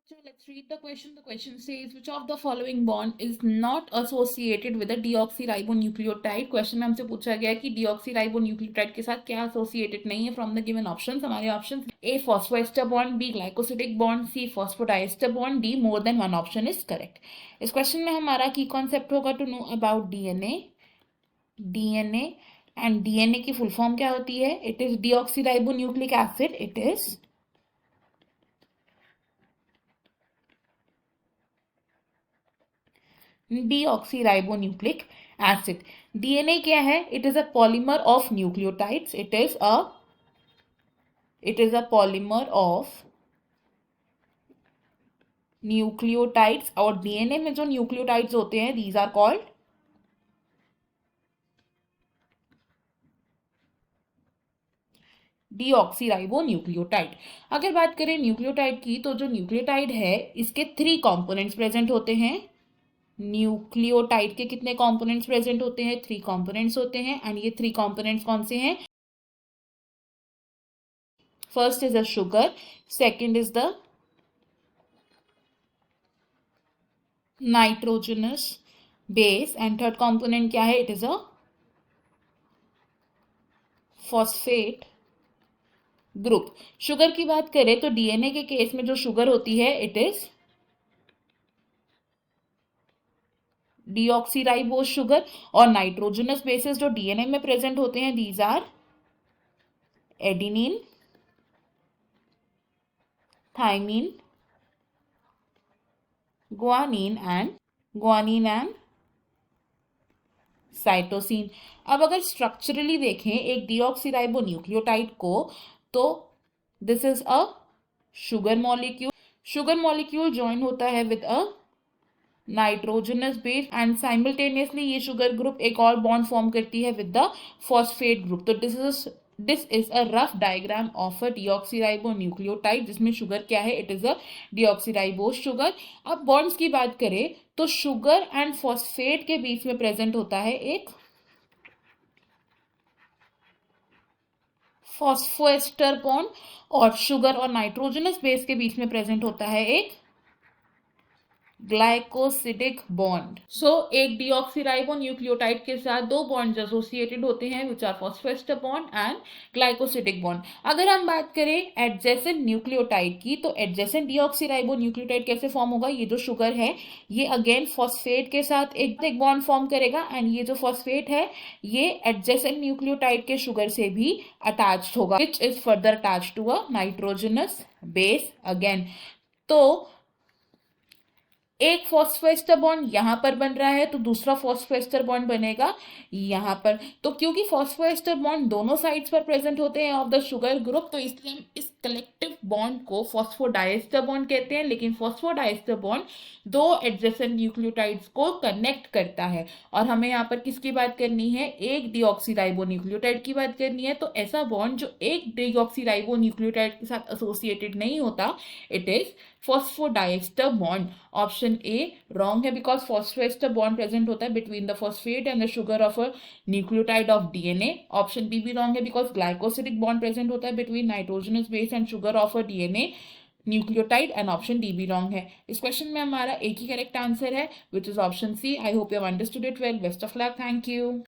So let's read the question. The question says, which of the following bond is not associated with a deoxyribonucleotide? Question में हमसे पूछा गया है कि deoxyribonucleotide के साथ क्या associated नहीं है. फ्रॉम द गिवन ऑप्शंस हमारे options A phosphoester bond, B glycosidic bond, C phosphodiester bond, D more than one option is correct. इस क्वेश्चन में हमारा की कॉन्सेप्ट होगा to know about DNA. DNA and DNA की full form क्या होती है? It is deoxyribonucleic acid. It is deoxyribonucleic acid. DNA क्या है? It is a polymer of nucleotides. It is a polymer of nucleotides. और DNA में जो nucleotides होते हैं, these are called डीऑक्सीराइबोन्यूक्लियोटाइड. अगर बात करें न्यूक्लियोटाइड की, तो जो न्यूक्लियोटाइड है इसके 3 कंपोनेंट्स प्रेजेंट होते हैं. न्यूक्लियोटाइड के कितने कंपोनेंट्स प्रेजेंट होते हैं? 3 कंपोनेंट्स होते हैं. एंड ये 3 कंपोनेंट्स कौन से हैं? First is a sugar, second is the nitrogenous base and third component क्या है? It is a phosphate group. Sugar की बात करें तो डीएनए के केस में जो शुगर होती है इट इज डीऑक्सीराइबोज शुगर. और नाइट्रोजनस बेसेस जो डीएनए में प्रेजेंट होते हैं these are adenine, thymine, guanine and cytosine. अब अगर स्ट्रक्चरली देखें एक डीऑक्सीराइबोन्यूक्लियोटाइड को, तो this is a sugar molecule. Sugar molecule join होता है with a nitrogenous base and simultaneously ये शुगर ग्रुप एक और बॉन्ड फॉर्म करती है विद द फॉस्फेट ग्रुप. तो this is a rough diagram of a deoxyribonucleotide जिसमें शुगर क्या है? It is a deoxyribose sugar. अब बॉन्ड्स की बात करें तो शुगर एंड फॉस्फेट के बीच में प्रेजेंट होता है एक फॉस्फोएस्टर बॉन्ड और शुगर और नाइट्रोजनस बेस के बीच में प्रेजेंट होता है एक ग्लाइकोसिडिक बॉन्ड. सो एक डीऑक्सीराइबोन्यूक्लियोटाइड के साथ 2 बॉन्ड्स एसोसिएटेड होते हैं which are phosphoester bond and glycosidic bond. अगर हम बात करें एडजेसेंट न्यूक्लियोटाइड की, तो एडजेसेंट डीऑक्सीराइबोन्यूक्लियोटाइड कैसे फॉर्म होगा? ये जो शुगर है ये अगेन फॉस्फेट के साथ एक बॉन्ड फॉर्म करेगा एंड ये जो फॉस्फेट है ये एडजेसेंट न्यूक्लियोटाइड के शुगर से भी अटैच्ड होगा which is further attached to a nitrogenous base again. तो एक फॉस्फोएस्टर बॉन्ड यहां पर बन रहा है तो दूसरा फॉस्फोएस्टर बॉन्ड बनेगा यहां पर. तो क्योंकि फॉस्फोएस्टर बॉन्ड दोनों साइड्स पर प्रेजेंट होते हैं ऑफ द शुगर ग्रुप, तो इसलिए हम इस कलेक्टिव बॉन्ड को फॉस्फोडाइएस्टर बॉन्ड कहते हैं. लेकिन फॉस्फोडाइएस्टर बॉन्ड 2 एडजेसेंट न्यूक्लियोटाइड्स को कनेक्ट करता है. और हमें यहाँ पर किसकी बात करनी है? एक डीऑक्सीराइबोन्यूक्लियोटाइड की बात करनी है. तो ऐसा बॉन्ड जो एक डीऑक्सीराइबोन्यूक्लियोटाइड के साथ एसोसिएटेड नहीं होता, it is phosphodiester bond. Option A wrong है बिकॉज फॉस्फोएस्टर बॉन्ड प्रेजेंट होता है between the phosphate and the sugar of a nucleotide of DNA. Option B भी रॉन्ग है बिकॉज ग्लाइकोसिडिक बॉन्ड प्रेजेंट होता है between nitrogenous base and sugar of a DNA nucleotide. And option D भी wrong है. इस question में हमारा एक ही करेक्ट आंसर है which is option C. I hope you have understood it well. Best of luck. Thank you.